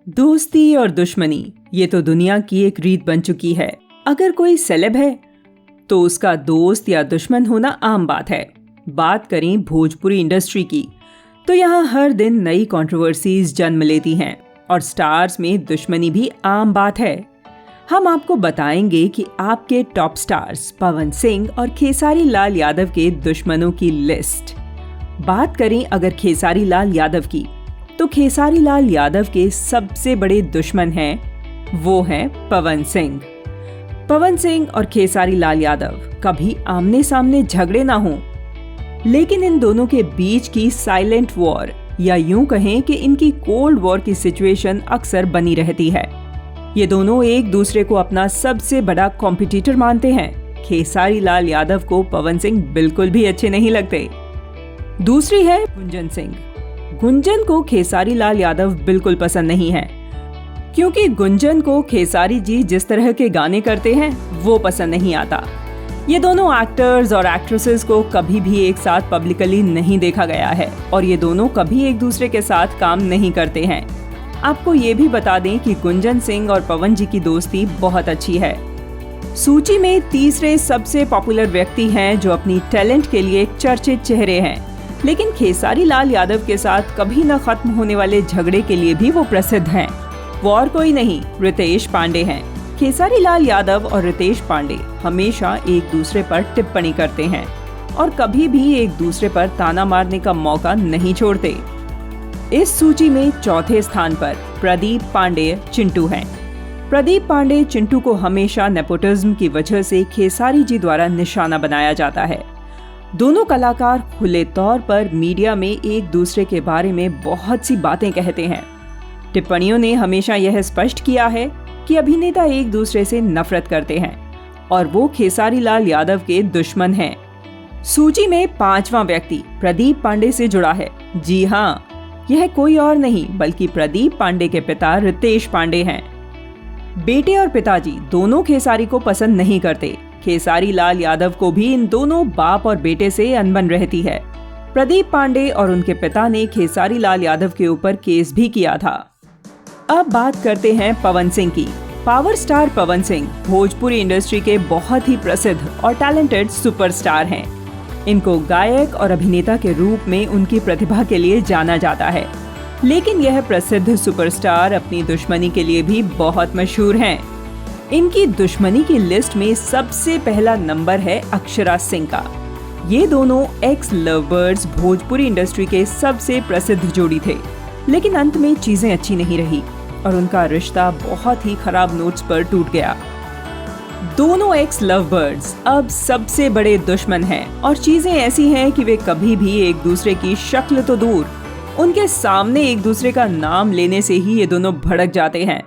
दोस्ती और दुश्मनी ये तो दुनिया की एक रीत बन चुकी है। अगर कोई सेलेब है तो उसका दोस्त या दुश्मन होना आम बात है। बात करें भोजपुरी इंडस्ट्री की तो यहाँ हर दिन नई कंट्रोवर्सीज जन्म लेती हैं और स्टार्स में दुश्मनी भी आम बात है। हम आपको बताएंगे कि आपके टॉप स्टार्स पवन सिंह और खेसारी लाल यादव के दुश्मनों की लिस्ट। बात करें अगर खेसारी लाल यादव की तो खेसारी लाल यादव के सबसे बड़े दुश्मन हैं, वो हैं पवन सिंह। पवन सिंह और खेसारी लाल यादव कभी आमने सामने झगड़े ना हों, लेकिन इन दोनों के बीच की साइलेंट वॉर या यूं कहें कि इनकी कोल्ड वॉर की सिचुएशन अक्सर बनी रहती है। ये दोनों एक दूसरे को अपना सबसे बड़ा कॉम्पिटिटर मानते हैं। खेसारी लाल यादव को पवन सिंह बिल्कुल भी अच्छे नहीं लगते। दूसरी है गुंजन सिंह। गुंजन को खेसारी लाल यादव बिल्कुल पसंद नहीं है, क्योंकि गुंजन को खेसारी जी जिस तरह के गाने करते हैं वो पसंद नहीं आता। ये दोनों एक्टर्स और एक्ट्रेसेस को कभी भी एक साथ पब्लिकली नहीं देखा गया है और ये दोनों कभी एक दूसरे के साथ काम नहीं करते हैं। आपको ये भी बता दें कि गुंजन सिंह और पवन जी की दोस्ती बहुत अच्छी है। सूची में तीसरे सबसे पॉपुलर व्यक्ति हैं जो अपनी टैलेंट के लिए चर्चित चेहरे हैं, लेकिन खेसारी लाल यादव के साथ कभी न खत्म होने वाले झगड़े के लिए भी वो प्रसिद्ध हैं। वो और कोई नहीं, रितेश पांडे हैं। खेसारी लाल यादव और रितेश पांडे हमेशा एक दूसरे पर टिप्पणी करते हैं और कभी भी एक दूसरे पर ताना मारने का मौका नहीं छोड़ते। इस सूची में चौथे स्थान पर प्रदीप पांडे चिंटू हैं। प्रदीप पांडे चिंटू को हमेशा नेपोटिज्म की वजह से खेसारी जी द्वारा निशाना बनाया जाता है। दोनों कलाकार खुले तौर पर मीडिया में एक दूसरे के बारे में बहुत सी बातें कहते हैं। टिप्पणियों ने हमेशा यह स्पष्ट किया है कि अभिनेता एक दूसरे से नफरत करते हैं और वो खेसारी लाल यादव के दुश्मन हैं। सूची में पांचवां व्यक्ति प्रदीप पांडे से जुड़ा है। जी हाँ, यह कोई और नहीं बल्कि प्रदीप पांडे के पिता रितेश पांडे हैं। बेटे और पिताजी दोनों खेसारी को पसंद नहीं करते। खेसारी लाल यादव को भी इन दोनों बाप और बेटे से अनबन रहती है। प्रदीप पांडे और उनके पिता ने खेसारी लाल यादव के ऊपर केस भी किया था। अब बात करते हैं पवन सिंह की। Power star Pawan Singh Bhojpuri industry के बहुत ही प्रसिद्ध और टैलेंटेड सुपरस्टार हैं। इनको गायक और अभिनेता के रूप में उनकी प्रतिभा के लिए जाना जाता है, लेकिन यह प्रसिद्ध सुपरस्टार अपनी दुश्मनी के लिए भी बहुत मशहूर हैं। इनकी दुश्मनी की लिस्ट में सबसे पहला नंबर है अक्षरा सिंह का। ये दोनों x love birds Bhojpuri industry के सबसे प्रसिद्ध जोड़ी थे, लेकिन अंत में चीजें अच्छी नहीं रही और उनका रिश्ता बहुत ही खराब नोट्स पर टूट गया। दोनों एक्स लव बर्ड्स अब सबसे बड़े दुश्मन हैं और चीजें ऐसी हैं कि वे कभी भी एक दूसरे की शक्ल तो दूर, उनके सामने एक दूसरे का नाम लेने से ही ये दोनों भड़क जाते हैं।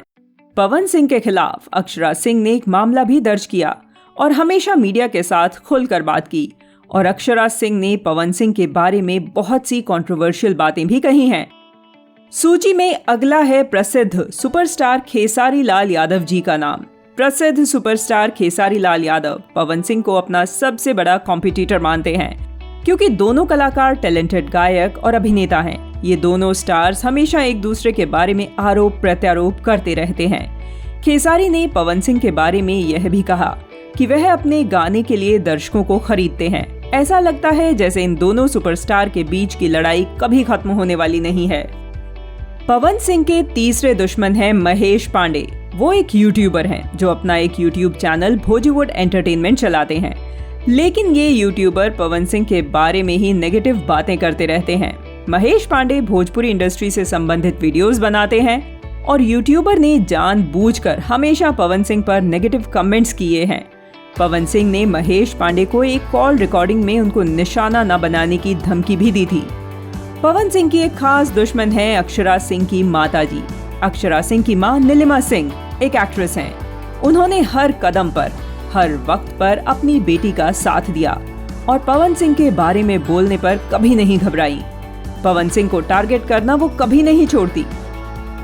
पवन सिंह के खिलाफ अक्षरा सिंह ने एक मामला भी दर्ज किया और हमेशा मीडिया के साथ खुलकर बात की और अक्षरा सिंह ने पवन सिंह के बारे में बहुत सी कंट्रोवर्शियल बातें भी कही हैं। सूची में अगला है प्रसिद्ध सुपरस्टार खेसारी लाल यादव जी का नाम। प्रसिद्ध सुपरस्टार खेसारी लाल यादव पवन सिंह को अपना सबसे बड़ा कॉम्पिटिटर मानते हैं, क्योंकि दोनों कलाकार टैलेंटेड गायक और अभिनेता हैं। ये दोनों स्टार्स हमेशा एक दूसरे के बारे में आरोप प्रत्यारोप करते रहते हैं। खेसारी ने पवन सिंह के बारे में यह भी कहा कि वह अपने गाने के लिए दर्शकों को खरीदते हैं। ऐसा लगता है जैसे इन दोनों सुपरस्टार के बीच की लड़ाई कभी खत्म होने वाली नहीं है। पवन सिंह के तीसरे दुश्मन हैं महेश पांडे। वो एक यूट्यूबर हैं जो अपना एक यूट्यूब चैनल भोजीवुड एंटरटेनमेंट चलाते हैं, लेकिन ये यूट्यूबर पवन सिंह के बारे में ही नेगेटिव बातें करते रहते हैं। महेश पांडे भोजपुरी इंडस्ट्री से संबंधित वीडियोस बनाते हैं और यूट्यूबर ने जानबूझकर हमेशा पवन सिंह पर नेगेटिव कमेंट्स किए हैं। पवन सिंह ने महेश पांडे को एक कॉल रिकॉर्डिंग में उनको निशाना न बनाने की धमकी भी दी थी। पवन सिंह की एक खास दुश्मन है अक्षरा सिंह की माताजी। अक्षरा सिंह की मां नीलिमा सिंह एक एक्ट्रेस हैं। उन्होंने हर कदम पर, हर वक्त पर अपनी बेटी का साथ दिया और पवन सिंह के बारे में बोलने पर कभी नहीं घबराई। पवन सिंह को टारगेट करना वो कभी नहीं छोड़ती।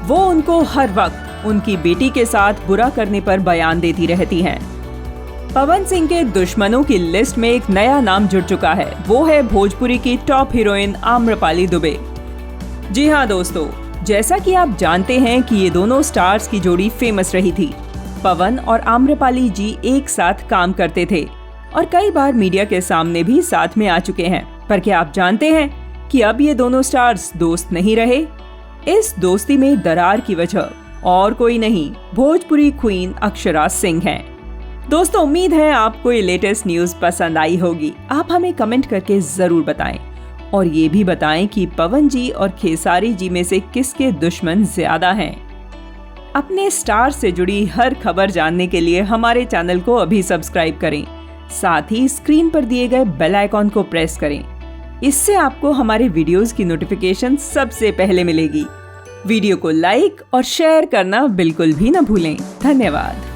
वो उनको हर वक्त उनकी बेटी के साथ बुरा करने पर बयान देती रहती हैं। पवन सिंह के दुश्मनों की लिस्ट में एक नया नाम जुड़ चुका है। वो है भोजपुरी की टॉप हीरोइन आम्रपाली दुबे। जी हाँ दोस्तों, जैसा कि आप जानते हैं कि ये दोनों स्टार्स की जोड़ी फेमस रही थी। पवन और आम्रपाली जी एक साथ काम करते थे और कई बार मीडिया के सामने भी साथ में आ चुके हैं। पर क्या आप जानते हैं कि अब ये दोनों स्टार्स दोस्त नहीं रहे? इस दोस्ती में दरार की वजह और कोई नहीं, भोजपुरी क्वीन अक्षरा सिंह हैं। दोस्तों, उम्मीद है आपको ये लेटेस्ट न्यूज पसंद आई होगी। आप हमें कमेंट करके जरूर बताएं और ये भी बताएं कि पवन जी और खेसारी जी में से किसके दुश्मन ज्यादा हैं। अपने स्टार से जुड़ी हर खबर जानने के लिए हमारे चैनल को अभी सब्सक्राइब करें। साथ ही स्क्रीन पर दिए गए बेल आइकॉन को प्रेस करें। इससे आपको हमारे वीडियोस की नोटिफिकेशन सबसे पहले मिलेगी। वीडियो को लाइक और शेयर करना बिल्कुल भी न भूलें। धन्यवाद।